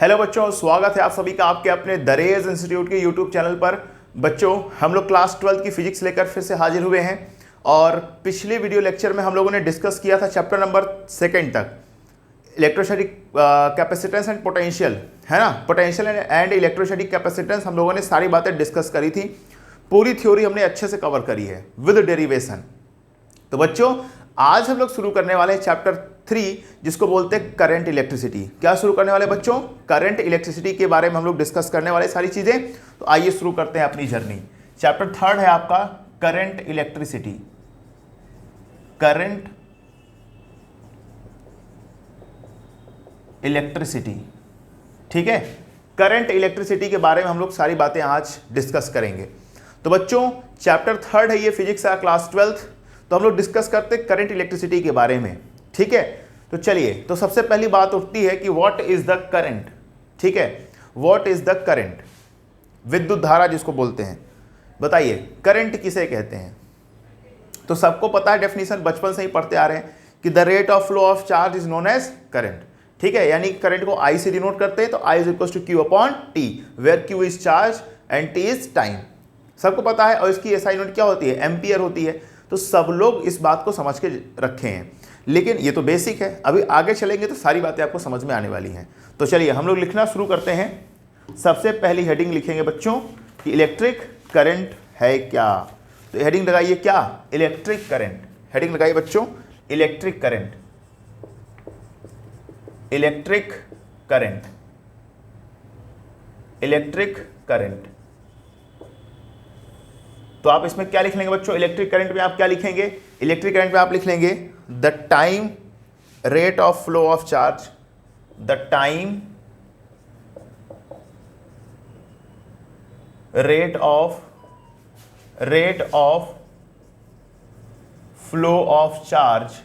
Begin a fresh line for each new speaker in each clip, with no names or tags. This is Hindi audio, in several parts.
हेलो बच्चों, स्वागत है आप सभी का आपके अपने दरेज इंस्टीट्यूट के यूट्यूब चैनल पर। बच्चों, हम लोग क्लास 12 की फिजिक्स लेकर फिर से हाजिर हुए हैं और पिछले वीडियो लेक्चर में हम लोगों ने डिस्कस किया था चैप्टर नंबर 2 तक, इलेक्ट्रोस्टैटिक कैपेसिटेंस एंड पोटेंशियल, है ना। पोटेंशियल एंड इलेक्ट्रोस्टैटिक कैपेसिटेंस हम लोगों ने सारी बातें डिस्कस करी थी। पूरी थ्योरी हमने अच्छे से कवर करी है विद डेरिवेशन। तो बच्चों, आज हम लोग शुरू करने वाले हैं चैप्टर 3, जिसको बोलते हैं करंट इलेक्ट्रिसिटी। क्या शुरू करने वाले बच्चों? करंट इलेक्ट्रिसिटी के बारे में हम लोग डिस्कस करने वाले सारी चीजें। तो आइए शुरू करते हैं अपनी जर्नी। चैप्टर 3 है आपका करंट इलेक्ट्रिसिटी। करंट इलेक्ट्रिसिटी, ठीक है। करंट इलेक्ट्रिसिटी के बारे में हम लोग सारी बातें आज डिस्कस करेंगे। तो बच्चों, चैप्टर 3 है ये, फिजिक्स है क्लास 12। तो हम लोग डिस्कस करते हैं करंट इलेक्ट्रिसिटी के बारे में, ठीक है। तो चलिए, तो सबसे पहली बात उठती है कि व्हाट इज द करंट, ठीक है। व्हाट इज द करंट, विद्युत धारा जिसको बोलते हैं। बताइए करंट किसे कहते हैं? तो सबको पता है, डेफिनेशन बचपन से ही पढ़ते आ रहे हैं कि the rate of flow of charge is known as current, ठीक है। यानी करंट को आई से डिनोट करते हैं। तो I is equal to Q upon T, where Q is charge and T is time, सबको पता है। और इसकी एसआई यूनिट क्या होती है? एम्पियर होती है। तो सब लोग इस बात को समझ के रखे हैं, लेकिन ये तो बेसिक है। अभी आगे चलेंगे तो सारी बातें आपको समझ में आने वाली हैं। तो चलिए हम लोग लिखना शुरू करते हैं। सबसे पहली हेडिंग लिखेंगे बच्चों कि इलेक्ट्रिक करंट है क्या। तो हेडिंग लगाइए क्या? Electric current. हेडिंग लगाइए बच्चों, electric current. Electric current, electric current. तो आप इसमें क्या लिख लेंगे बच्चों? इलेक्ट्रिक करंट में आप क्या लिखेंगे? इलेक्ट्रिक करंट में आप लिख लेंगे the time rate of flow of charge, the time rate of flow of charge,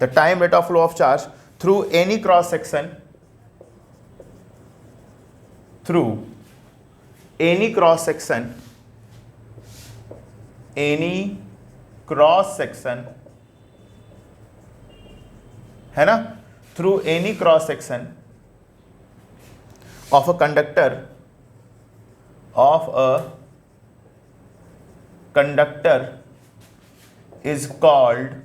the time rate of flow of charge through any cross section, through any cross section है ना, through any cross section of a conductor is called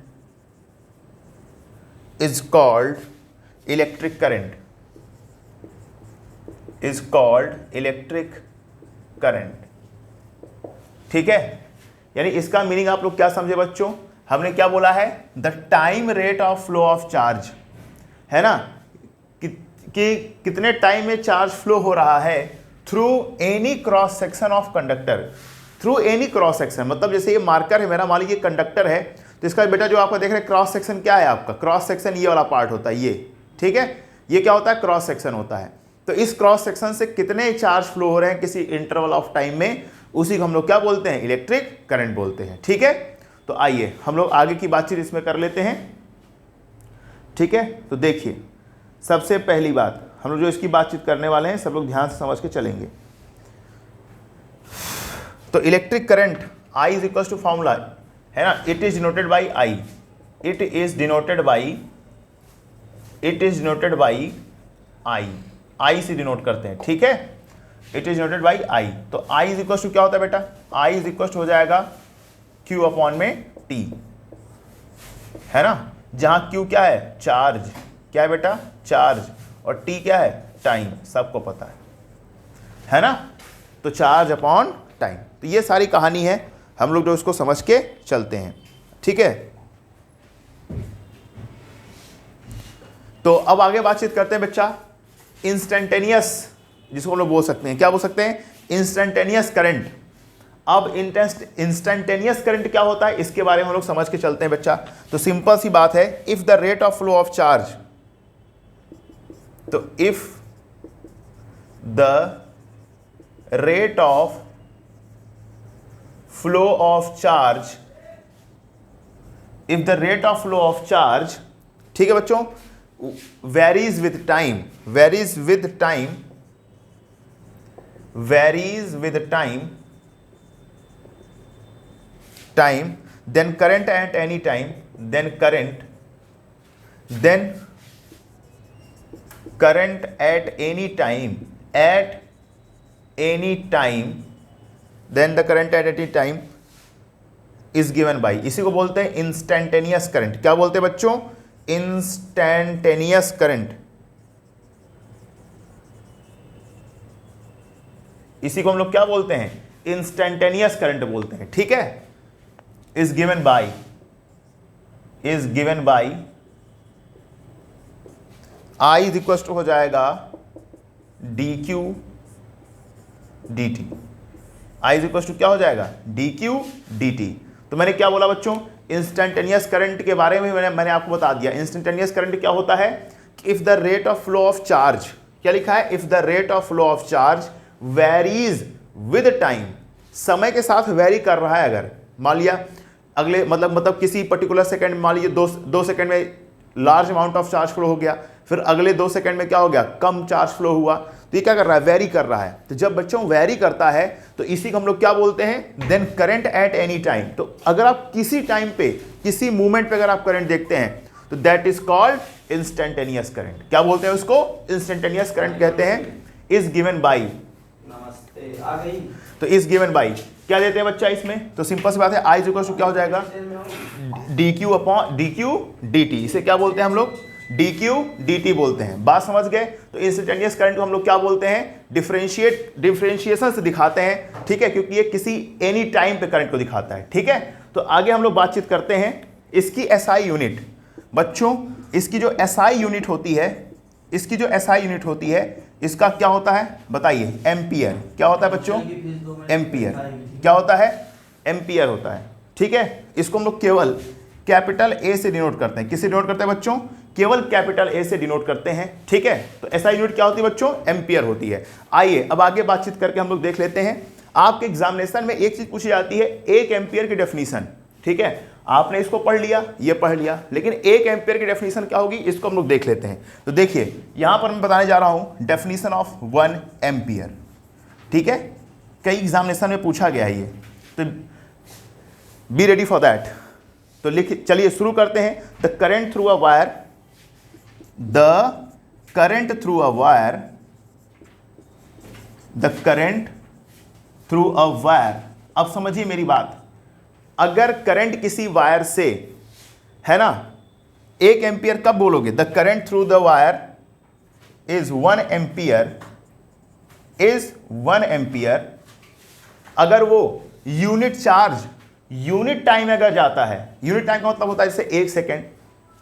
electric current, is called electric current, ठीक है। यानी इसका मीनिंग आप लोग क्या समझे बच्चों? हमने क्या बोला है? The time rate of flow of charge, है ना, कि कितने टाइम में चार्ज फ्लो हो रहा है through any cross section of conductor. Through any cross section मतलब जैसे ये मार्कर है मेरा, मान लीजिए कंडक्टर है, तो इसका बेटा जो आपको देख रहे हैं क्रॉस सेक्शन क्या है आपका? क्रॉस सेक्शन ये वाला पार्ट होता है, ये, ठीक है। ये क्या होता है? क्रॉस सेक्शन होता है। तो इस क्रॉस सेक्शन से कितने चार्ज फ्लो हो रहे हैं किसी इंटरवल ऑफ टाइम में, उसी को हम लोग क्या बोलते हैं? इलेक्ट्रिक करंट बोलते हैं, ठीक है। तो आइए हम लोग आगे की बातचीत इसमें कर लेते हैं, ठीक है। तो देखिए, सबसे पहली बात हम लोग जो इसकी बातचीत करने वाले हैं, सब लोग ध्यान से समझ के चलेंगे। तो electric current I is equal to formula, है ना, it is denoted by I, it is denoted by I, I से डिनोट करते हैं, ठीक है। It is denoted by I. तो आई इज इक्वल टू क्या होता है बेटा? आई इज इक्वल टू हो जाएगा क्यू अपॉन में टी, है ना, जहां क्यू क्या है? चार्ज, क्या है बेटा? चार्ज। और टी क्या है? टाइम, सबको पता है ना। तो चार्ज अपॉन टाइम, तो ये सारी कहानी है, हम लोग जो उसको समझ के चलते हैं, ठीक है। तो अब आगे बातचीत करते हैं बच्चा इंस्टेंटेनियस, जिसको हम लोग बोल सकते हैं, क्या बोल सकते हैं? Instantaneous current. अब इंस्टेंटेनियस करंट क्या होता है, इसके बारे में हम लोग समझ के चलते हैं बच्चा। तो सिंपल सी बात है, if the rate of flow of charge, तो if the rate of flow of charge, if the rate of flow of charge, ठीक है बच्चों, varies with time, varies with time, varies with time, then current at any time, then current, then current at any time, then the current at any time is given by, इसी को बोलते हैं इंस्टेंटेनियस करंट। क्या बोलते हैं बच्चों? इंस्टेंटेनियस करंट, इसी को हम लोग क्या बोलते हैं? इंस्टेंटेनियस करंट बोलते हैं। ठीक है, is given by I is equal to हो जाएगा D Q D T. I is equal to क्या हो जाएगा? D Q D T. तो मैंने क्या बोला बच्चों? इंस्टेंटेनियस करंट के बारे में मैंने आपको बता दिया। इंस्टेंटेनियस करंट क्या होता है? If the rate of flow of charge, क्या लिखा है? If the rate of flow of charge varies with time, समय के साथ वेरी कर रहा है। अगर मान लिया अगले मतलब किसी पर्टिकुलर सेकंड, मान लीजिए 2 सेकंड में large amount of charge flow हो गया, फिर अगले 2 सेकंड में क्या हो गया? कम चार्ज फ्लो हुआ, तो ये क्या कर रहा है? वेरी कर रहा है। तो जब बच्चों वेरी करता है तो इसी को हम लोग क्या बोलते हैं? Then current at any time. तो अगर आप किसी टाइम पे, किसी मूवमेंट पे अगर आप करंट देखते हैं तो that is called instantaneous current. क्या बोलते हैं उसको? इंस्टेंटेनियस करंट कहते हैं। इज गिवन बाई,
आ गई।
तो इज गिवन बाई क्या देते हैं बच्चा इसमें? तो सिंपल सी बात है, आई इक्वल टू क्या हो जाएगा? D Q upon D Q D T. इसे क्या बोलते हैं हम लोग? डी क्यू डी टी बोलते हैं। बात समझ गए? तो इंस्टेंटेनियस करंट को हम लोग क्या बोलते हैं? डिफरेंशिएशन से दिखाते हैं। ठीक है, क्योंकि ये किसी एनी टाइम पे करंट को दिखाता है। ठीक है, तो आगे हम लोग बातचीत करते हैं इसकी एसआई यूनिट। बच्चों इसकी जो एसआई यूनिट होती है, इसका क्या होता है बताइए? एम्पियर। क्या होता है बच्चों? एम्पियर। क्या होता है? एम्पियर होता है। ठीक है, इसको हम लोग केवल कैपिटल ए से डिनोट करते हैं। किससे डिनोट करते हैं बच्चों? केवल कैपिटल ए से डिनोट करते हैं। ठीक है, तो एसआई यूनिट क्या होती है बच्चों? एम्पियर होती है। आइए अब आगे बातचीत करके हम लोग देख लेते हैं। आपके एग्जामिनेशन में एक चीज पूछी जाती है, 1 एम्पियर की डेफिनेशन। ठीक है, आपने इसको पढ़ लिया, ये पढ़ लिया, लेकिन 1 एम्पियर की डेफिनेशन क्या होगी इसको हम लोग देख लेते हैं। तो देखिए यहां पर मैं बताने जा रहा हूं डेफिनेशन ऑफ 1 एम्पियर। ठीक है, कई एग्जामिनेशन में पूछा गया है ये, तो बी रेडी फॉर दैट। तो लिख, चलिए शुरू करते हैं। The current through a wire, the current through a wire. अब समझिए मेरी बात, अगर करंट किसी वायर से है ना 1 एम्पियर, कब बोलोगे? The current through the wire is 1 ampere, अगर वो यूनिट चार्ज, यूनिट टाइम अगर जाता है, यूनिट टाइम का मतलब होता है जैसे 1 सेकेंड,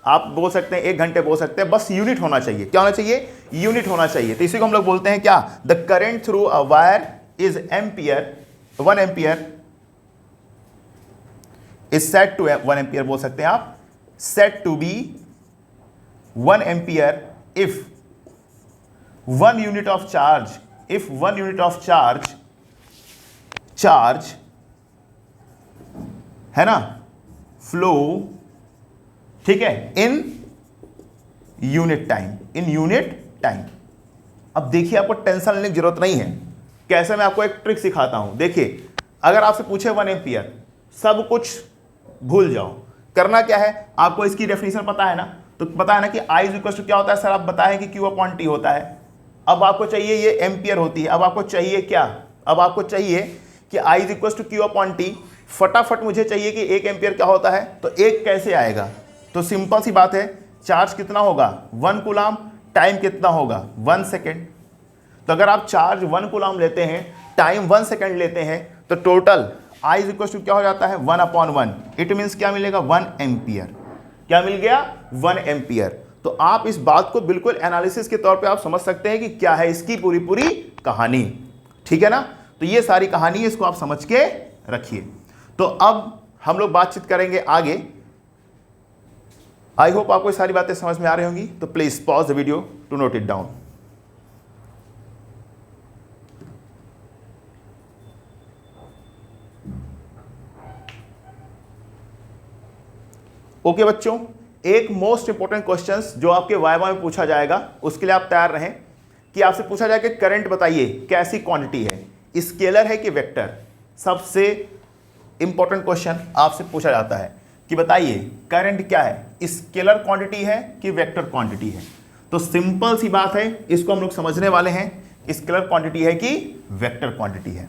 आप बोल सकते हैं 1 घंटे बोल सकते हैं, बस यूनिट होना चाहिए। क्या होना चाहिए? यूनिट होना चाहिए। तो इसी को हम लोग बोलते हैं क्या? The current through a wire is ampere, 1 ampere is set to 1 ampere बोल सकते हैं आप, set to be 1 ampere if 1 unit of charge है ना फ्लो, ठीक है, इन यूनिट टाइम। अब देखिए आपको टेंशन लेने की जरूरत नहीं है। कैसे? मैं आपको एक ट्रिक सिखाता हूं। देखिए अगर आपसे पूछे 1 एम्पियर, सब कुछ भूल जाओ। करना क्या है? आपको इसकी डेफिनेशन पता है ना, तो पता है ना कि I इक्वल टू क्या होता है? सर आप बताएं कि Q अपॉन T होता है। अब आपको चाहिए, ये एम्पियर होती है, अब आपको चाहिए क्या? अब आपको चाहिए कि I equal to Q upon T। फटाफट मुझे चाहिए कि 1 एम्पियर क्या होता है, तो 1 कैसे आएगा? तो सिंपल सी बात है, चार्ज कितना होगा? 1 कूलाम, टाइम कितना होगा? 1 सेकेंड। तो अगर आप चार्ज 1 कूलाम लेते हैं, टाइम 1 सेकेंड लेते हैं, तो टोटल I इक्वल टू क्या हो जाता है? 1 अपॉन 1। इट मीन्स क्या मिलेगा? 1 एम्पियर। क्या मिल गया? 1 एम्पियर। तो आप इस बात को बिल्कुल एनालिसिस के तौर पे आप समझ सकते हैं कि क्या है इसकी पूरी कहानी। ठीक है ना? तो ये सारी कहानी, इसको आप समझ के रखिए। तो अब हम लोग बातचीत करेंगे आगे। आई होप आपको सारी बातें समझ में आ रही होंगी। तो please pause the video to note it down. Okay बच्चों, एक मोस्ट इंपॉर्टेंट क्वेश्चंस जो आपके वाइवा में पूछा जाएगा, उसके लिए आप तैयार रहें कि आपसे पूछा जाए कि करंट बताइए कैसी क्वांटिटी है, स्केलर है कि वेक्टर। सबसे इंपॉर्टेंट क्वेश्चन आपसे पूछा जाता है कि बताइए करंट क्या है, स्केलर क्वांटिटी है कि वेक्टर क्वांटिटी है। तो सिंपल सी बात है, इसको हम लोग समझने वाले हैं स्केलर क्वांटिटी है कि वेक्टर क्वांटिटी है।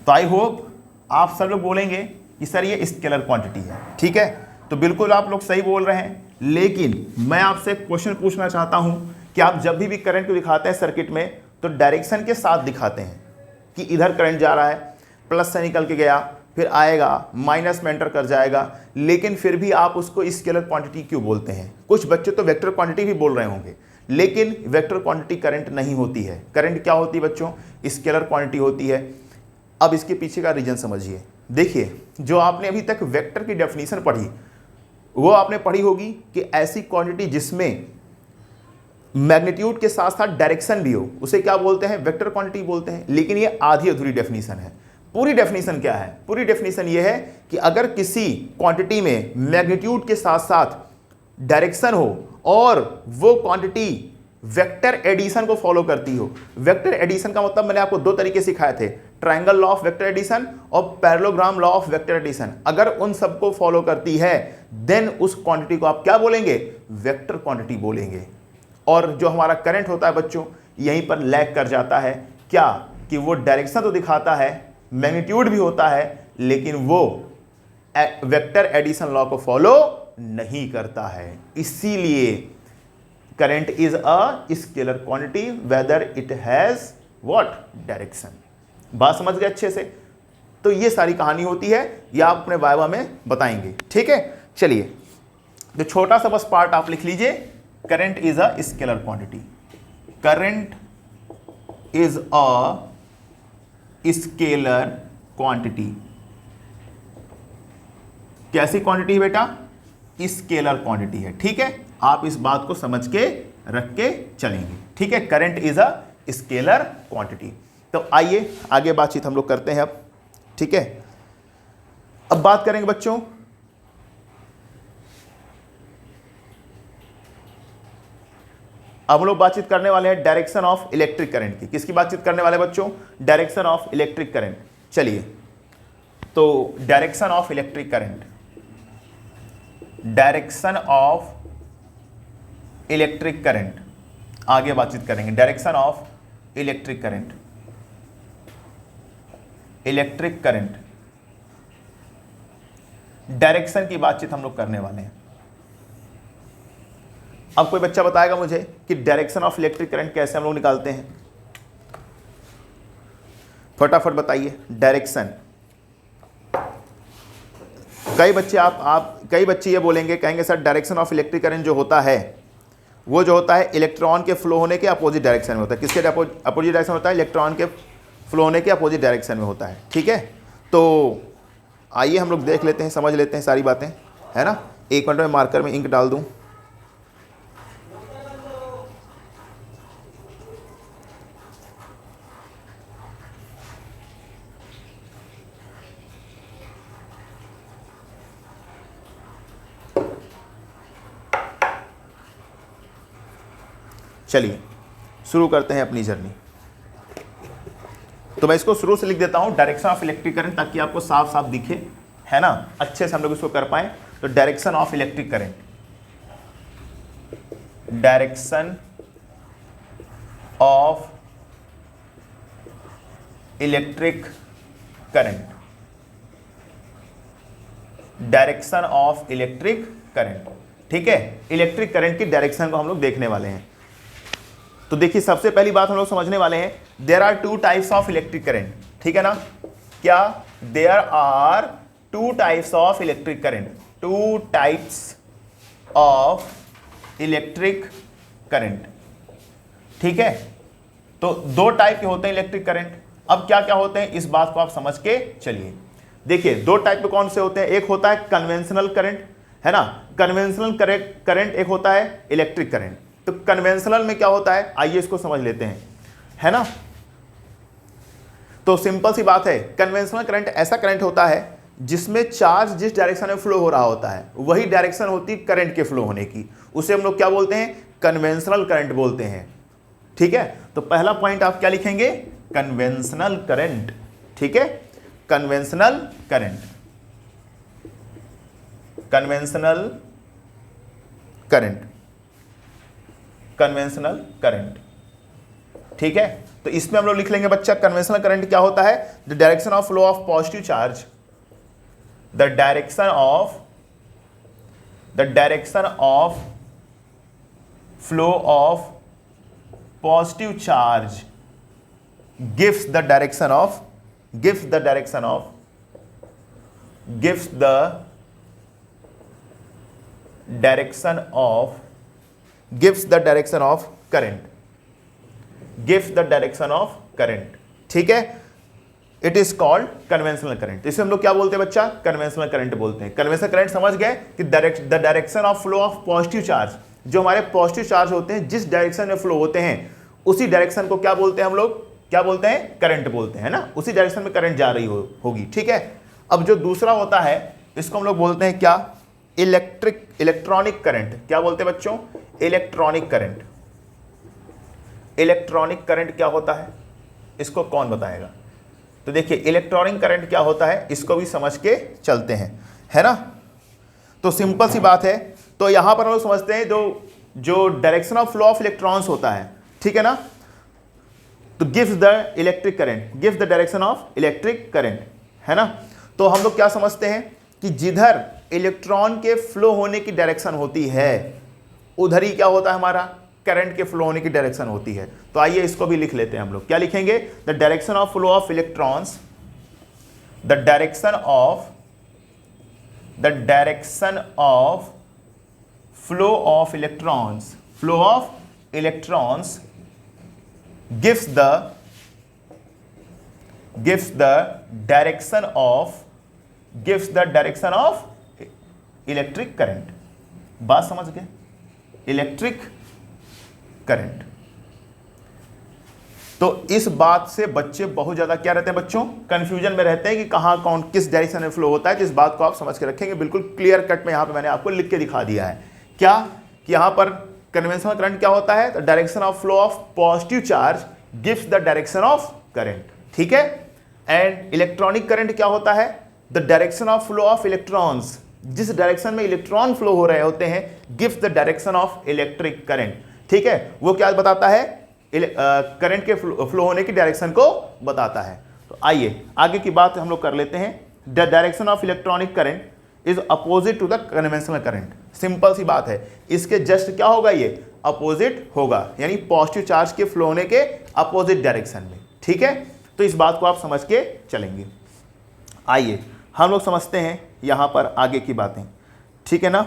तो आई होप आप सब लोग बोलेंगे कि सर ये स्केलर क्वांटिटी है, ठीक है। तो बिल्कुल आप लोग सही बोल रहे हैं, लेकिन मैं आपसे क्वेश्चन पूछना चाहता हूं कि आप जब भी करंट को दिखाते हैं सर्किट में तो डायरेक्शन के साथ दिखाते हैं कि इधर करंट जा रहा है, प्लस से निकल के गया, फिर आएगा, माइनस में एंटर कर जाएगा, लेकिन फिर भी आप उसको स्केलर क्वांटिटी क्यों बोलते हैं? कुछ बच्चे तो वेक्टर क्वांटिटी भी बोल रहे होंगे, लेकिन वेक्टर क्वांटिटी करंट नहीं होती है। करंट क्या होती है बच्चों? स्केलर क्वांटिटी होती है। अब इसके पीछे का रीजन समझिए। देखिए, जो आपने अभी तक वेक्टर की डेफिनेशन पढ़ी वो आपने पढ़ी होगी कि ऐसी क्वांटिटी जिसमें मैग्नीट्यूड के साथ साथ डायरेक्शन भी हो उसे क्या बोलते हैं? वेक्टर क्वांटिटी बोलते हैं। लेकिन ये आधी अधूरी डेफिनेशन है। पूरी डेफिनेशन क्या है? पूरी डेफिनेशन ये है कि अगर किसी क्वांटिटी में मैग्नीट्यूड के साथ साथ डायरेक्शन हो और वो क्वांटिटी वेक्टर एडिशन को फॉलो करती हो। वेक्टर एडिशन का मतलब मैंने आपको दो तरीके सिखाए थे, triangle law of vector addition और parallelogram law of vector addition. अगर उन सबको फॉलो करती है देन उस क्वांटिटी को आप क्या बोलेंगे? वेक्टर क्वांटिटी बोलेंगे। और जो हमारा करंट होता है बच्चों, यहीं पर लैग कर जाता है। क्या? कि वो डायरेक्शन तो दिखाता है, मैग्नीट्यूड भी होता है, लेकिन वो वेक्टर एडिशन लॉ को फॉलो नहीं करता है। इसीलिए current is a scalar quantity whether it has what? Direction. बात समझ गए अच्छे से? तो ये सारी कहानी होती है, ये आप अपने वाइवा में बताएंगे, ठीक है। चलिए, जो छोटा सा बस पार्ट आप लिख लीजिए, current is a scalar quantity. Current is a scalar quantity. कैसी क्वांटिटी है बेटा? स्केलर क्वांटिटी है, ठीक है। आप इस बात को समझ के रख के चलेंगे, ठीक है। Current is a scalar quantity. तो आइए आगे बातचीत हम लोग करते हैं अब, ठीक है। अब बात करेंगे बच्चों अब हम लोग बातचीत करने वाले हैं डायरेक्शन ऑफ इलेक्ट्रिक करंट की। किसकी बातचीत करने वाले बच्चों? Direction of electric current. चलिए, तो direction of electric current, direction of electric current आगे बातचीत करेंगे। Direction of electric current, electric current direction की बातचीत हम लोग करने वाले हैं। अब कोई बच्चा बताएगा मुझे कि डायरेक्शन ऑफ इलेक्ट्रिक करंट कैसे हम लोग निकालते हैं? फटाफट बताइए डायरेक्शन। कई बच्चे ये बोलेंगे, कहेंगे sir direction of electric current जो होता है वो जो होता है इलेक्ट्रॉन के फ्लो होने के अपोजिट डायरेक्शन में होता है। किसके अपोजिट डायरेक्शन होता है? इलेक्ट्रॉन के फ्लो होने के अपोजिट डायरेक्शन में होता है, ठीक है। तो आइए हम लोग देख लेते हैं, समझ लेते हैं सारी बातें, है ना। एक मिनट में मार्कर में इंक डाल दूं। चलिए शुरू करते हैं अपनी जर्नी। तो मैं इसको शुरू से लिख देता हूं, डायरेक्शन ऑफ इलेक्ट्रिक करंट, ताकि आपको साफ साफ दिखे, है ना, अच्छे से हम लोग इसको कर पाए। तो direction of electric current, direction of electric current, direction of electric current, ठीक है। इलेक्ट्रिक करंट की डायरेक्शन को हम लोग देखने वाले हैं। तो देखिए, सबसे पहली बात हम लोग समझने वाले हैं, there are two types of electric current, ठीक है ना। क्या? There are two types of electric current, two types of electric current, ठीक है। तो दो टाइप के होते हैं इलेक्ट्रिक करंट। अब क्या क्या होते हैं इस बात को आप समझ के चलिए। देखिए, दो टाइप के कौन से होते हैं? एक होता है कन्वेंशनल करंट, है ना। कन्वेंशनल करंट एक होता है इलेक्ट्रिक करंट। तो कन्वेंशनल में क्या होता है, आइए इसको समझ लेते हैं, है ना। तो सिंपल सी बात है, कन्वेंशनल करंट ऐसा करंट होता है जिसमें चार्ज जिस डायरेक्शन में फ्लो हो रहा होता है वही डायरेक्शन होती है करंट के फ्लो होने की। उसे हम लोग क्या बोलते हैं? कन्वेंशनल करंट बोलते हैं, ठीक है। तो पहला पॉइंट आप क्या लिखेंगे? कन्वेंशनल करंट, ठीक है। Conventional current, conventional current. Conventional current. ठीक है, तो इसमें हम लोग लिख लेंगे बच्चा कन्वेंशनल करंट क्या होता है, the direction of flow of positive charge, the direction of flow of positive charge gives the direction of current। ठीक है, it is called conventional current. इसे हम लोग क्या बोलते हैं बच्चा, कन्वेंशनल करंट बोलते हैं। कन्वेंशनल करंट समझ गए कि the direction of flow of positive charge, जो हमारे पॉजिटिव चार्ज होते हैं जिस डायरेक्शन में फ्लो होते हैं उसी डायरेक्शन को क्या बोलते हैं हम लोग, क्या बोलते हैं, करंट बोलते हैं ना, उसी डायरेक्शन में करंट जा रही होगी। ठीक है, अब जो दूसरा होता है इसको हम लोग बोलते हैं क्या, इलेक्ट्रॉनिक करंट। क्या बोलते हैं बच्चों, इलेक्ट्रॉनिक करंट। इलेक्ट्रॉनिक करंट क्या होता है, इसको कौन बताएगा। तो देखिए इलेक्ट्रॉनिक करंट क्या होता है, इसको भी समझ के चलते हैं, है ना। तो सिंपल सी बात है, तो यहां पर हम लोग समझते हैं जो direction of flow of electrons होता है, ठीक है ना, तो gives the electric current, gives the direction of electric current, है ना। तो हम लोग क्या समझते हैं कि जिधर इलेक्ट्रॉन के फ्लो होने की डायरेक्शन होती है उधर ही क्या होता है, हमारा करंट के फ्लो होने की डायरेक्शन होती है। तो आइए इसको भी लिख लेते हैं हम लोग, क्या लिखेंगे, the direction of flow of electrons, the direction of flow of electrons, flow of electrons gives the direction of electric current. बात समझ गए, इलेक्ट्रिक करंट। तो इस बात से बच्चे बहुत ज्यादा क्या रहते हैं बच्चों, कंफ्यूजन में रहते हैं कि कहां कौन किस डायरेक्शन में फ्लो होता है। तो इस बात को आप समझ के रखेंगे, बिल्कुल क्लियर कट में यहां पे मैंने आपको लिख के दिखा दिया है क्या, कि यहां पर कन्वेंशनल करंट क्या होता है, the direction of flow of positive charge gives the direction of current. ठीक है, एंड इलेक्ट्रॉनिक करंट क्या होता है, the direction of flow of electrons, जिस डायरेक्शन में इलेक्ट्रॉन फ्लो हो रहे होते हैं gives the direction of electric current. ठीक है, वो क्या बताता है, करंट के फ्लो होने की डायरेक्शन को बताता है। तो आइए आगे की बात हम लोग कर लेते हैं। The direction of electronic current is opposite to the conventional current. Simple सी बात है, इसके जस्ट क्या होगा, ये अपोजिट होगा, यानी पॉजिटिव चार्ज के फ्लो होने के अपोजिट डायरेक्शन में। ठीक है, तो इस बात को आप समझ के चलेंगे। आइए हम लोग समझते हैं यहां पर आगे की बातें, ठीक है ना।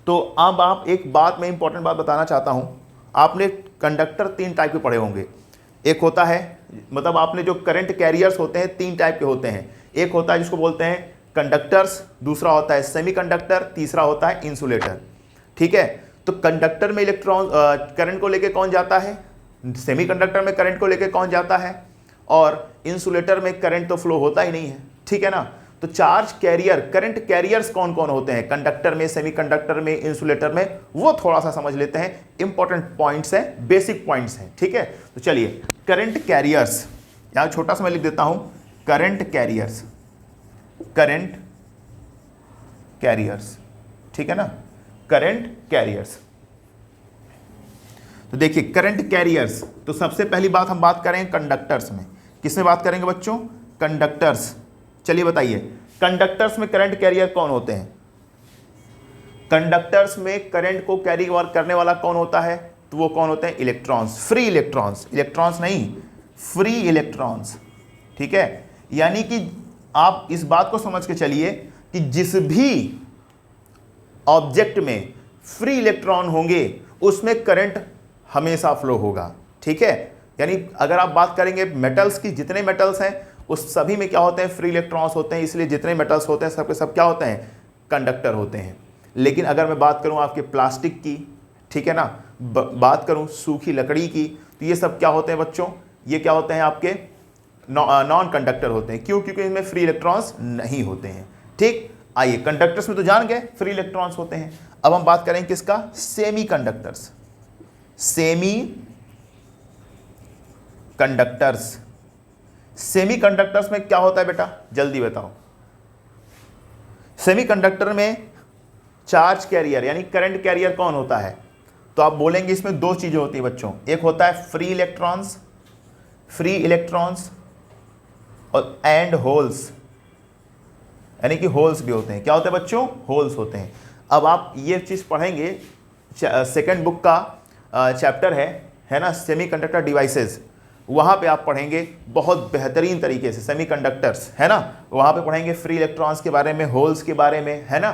तो अब आप एक बात, मैं इंपॉर्टेंट बात बताना चाहता हूं। आपने कंडक्टर 3 टाइप के पढ़े होंगे। एक होता है, मतलब आपने जो करंट कैरियर्स होते हैं 3 टाइप के होते हैं। एक होता है जिसको बोलते हैं कंडक्टर्स, दूसरा होता है सेमीकंडक्टर, तीसरा होता है इंसुलेटर। ठीक है, तो कंडक्टर में इलेक्ट्रॉन करंट को लेके कौन जाता है, सेमीकंडक्टर में करंट को लेके कौन जाता है, और इंसुलेटर में करंट तो फ्लो होता ही नहीं है। ठीक है ना। तो चार्ज कैरियर, करंट कैरियर्स कौन कौन होते हैं कंडक्टर में, सेमीकंडक्टर में, इंसुलेटर में, वो थोड़ा सा समझ लेते हैं। इंपॉर्टेंट पॉइंट्स हैं, बेसिक पॉइंट्स हैं। ठीक है, तो चलिए करंट कैरियर्स, यहां छोटा सा मैं लिख देता हूं, करंट कैरियर्स, करंट कैरियर्स। ठीक है ना, करंट कैरियर्स। तो देखिए करंट कैरियर्स, तो सबसे पहली बात हम बात करें कंडक्टर्स में। किसमें बात करेंगे बच्चों, कंडक्टर्स। चलिए बताइए, कंडक्टर्स में करंट कैरियर कौन होते हैं, कंडक्टर्स में करंट को कैरी करने वाला कौन होता है, तो वो कौन होते हैं, इलेक्ट्रॉन्स, फ्री इलेक्ट्रॉन्स, इलेक्ट्रॉन्स नहीं, फ्री इलेक्ट्रॉन्स। ठीक है, यानी कि आप इस बात को समझ के चलिए कि जिस भी ऑब्जेक्ट में फ्री इलेक्ट्रॉन होंगे उसमें करंट हमेशा फ्लो होगा। ठीक है, यानी अगर आप बात करेंगे मेटल्स की, जितने मेटल्स हैं उस सभी में क्या होते हैं, फ्री इलेक्ट्रॉन्स होते हैं। इसलिए जितने मेटल्स होते हैं सबके सब क्या होते हैं, कंडक्टर होते हैं। लेकिन अगर मैं बात करूं आपके प्लास्टिक की, ठीक है ना, बात करूं सूखी लकड़ी की, तो ये सब क्या होते हैं बच्चों, ये क्या होते हैं आपके नॉन कंडक्टर होते हैं। क्यों, क्योंकि इनमें फ्री इलेक्ट्रॉन्स नहीं होते हैं। ठीक, आइए कंडक्टर्स में तो जान गए फ्री इलेक्ट्रॉन्स होते हैं। अब हम बात करें किसका, semi conductors, semi conductors. Semi conductors में क्या होता है बेटा, जल्दी बताओ। सेमी कंडक्टर में चार्ज कैरियर यानी करंट कैरियर कौन होता है, तो आप बोलेंगे इसमें दो चीजें होती है बच्चों, एक होता है फ्री इलेक्ट्रॉन्स और एंड होल्स, यानी कि होल्स भी होते हैं। क्या होते हैं बच्चों? होल्स होते हैं। अब आप ये चीज पढ़ेंगे, सेकंड बुक का चैप्टर है ना, सेमीकंडक्टर डिवाइसेस, वहां पे आप पढ़ेंगे बहुत बेहतरीन तरीके से सेमीकंडक्टर्स, है ना, वहां पे पढ़ेंगे फ्री इलेक्ट्रॉन्स के बारे में, होल्स के बारे में, है ना,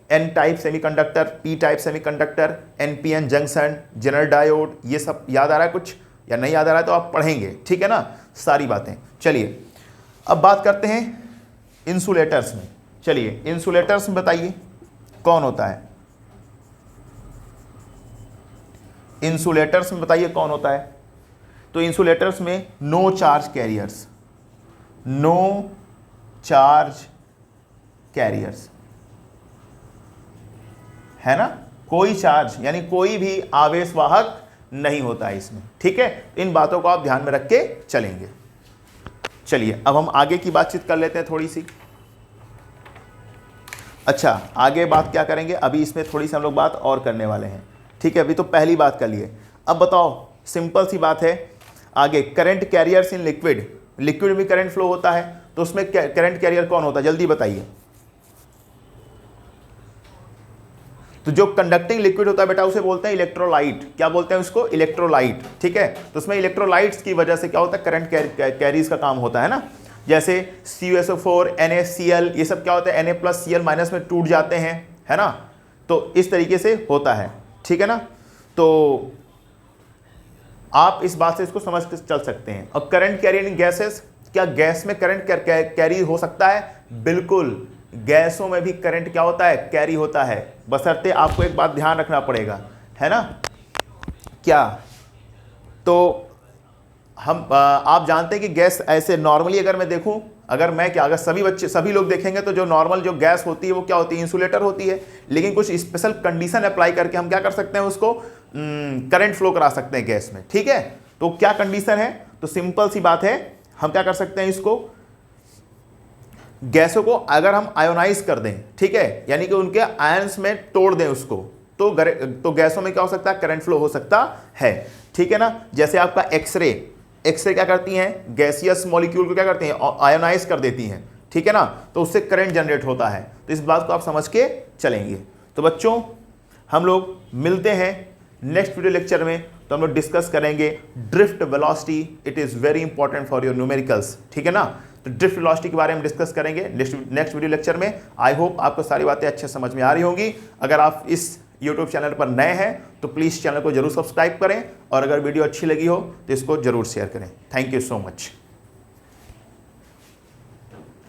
N type semiconductor, P type semiconductor, NPN junction, general diode, ये सब याद आ रहा है कुछ या नहीं याद आ रहा है तो आप पढ़ेंगे, ठीक है ना, सारी बातें। चलिए अब बात करते हैं इंसुलेटर्स में। चलिए इंसुलेटर्स में बताइए कौन होता है, इंसुलेटर्स में बताइए कौन होता है। तो इंसुलेटर्स में नो चार्ज कैरियर्स, है ना, कोई चार्ज यानी कोई भी आवेश वाहक नहीं होता है इसमें, ठीक है। इन बातों को आप ध्यान में रख के चलेंगे। चलिए अब हम आगे की बातचीत कर लेते हैं थोड़ी सी। अच्छा, आगे बात क्या करेंगे, अभी इसमें थोड़ी सी हम लोग बात और करने वाले हैं, ठीक है। अभी तो पहली बात कर लिए, अब बताओ, सिंपल सी बात है। आगे करंट कैरियर्स इन लिक्विड में करंट फ्लो होता है, तो उसमें करंट कैरियर कौन होता है, जल्दी बताइए। तो जो कंडक्टिंग लिक्विड होता है बेटा उसे बोलते हैं इलेक्ट्रोलाइट। क्या बोलते हैं उसको? इलेक्ट्रोलाइट, ठीक है। तो उसमें इलेक्ट्रोलाइट्स की वजह से क्या होता है, करंट कैरीज का काम होता है ना। जैसे CuSO4, NaCl, ये सब क्या होता है, Na+Cl- में टूट जाते हैं, है ना। तो इस तरीके से होता है, ठीक है ना। तो आप इस बात से इसको समझ के चल सकते हैं। अब करंट कैरियरिंग गैसेस, क्या गैस में करंट कैरी हो सकता है? बिल्कुल, गैसों में भी करंट क्या होता है, कैरी होता है, बशर्ते आपको एक बात ध्यान रखना पड़ेगा, है ना। क्या तो हम आप जानते हैं कि गैस ऐसे नॉर्मली अगर मैं देखूं, अगर सभी लोग देखेंगे तो जो नॉर्मल जो गैस होती है वो क्या होती है, इंसुलेटर होती है। लेकिन कुछ स्पेशल कंडीशन अप्लाई करके हम क्या कर सकते हैं, उसको करंट फ्लो करा सकते हैं गैस में, ठीक है। तो क्या कंडीशन है? तो सिंपल सी बात है, हम क्या कर सकते हैं, इसको गैसों को अगर हम आयोनाइज कर दें, ठीक है, यानी कि उनके आयंस में तोड़ दें उसको, तो गैसों में क्या हो सकता है, करंट फ्लो हो सकता है, ठीक है ना। जैसे आपका एक्सरे क्या करती हैं, गैसियस मॉलिक्यूल को क्या करती हैं, आयोनाइज कर देती हैं, ठीक है ना, तो उससे करंट जनरेट होता है। तो इस बात को आप समझ के चलेंगे। तो बच्चों हम लोग मिलते हैं नेक्स्ट वीडियो लेक्चर में, तो हम लोग डिस्कस करेंगे drift velocity. It is very important for your numericals, ठीक है ना। तो ड्रिफ्ट वेलोसिटी के बारे में डिस्कस करेंगे नेक्स्ट वीडियो लेक्चर में। आई होप आपको सारी बातें अच्छे समझ में आ रही होंगी। अगर आप इस YouTube चैनल पर नए हैं तो प्लीज़ चैनल को जरूर सब्सक्राइब करें, और अगर वीडियो अच्छी लगी हो तो इसको जरूर शेयर करें। Thank you so much.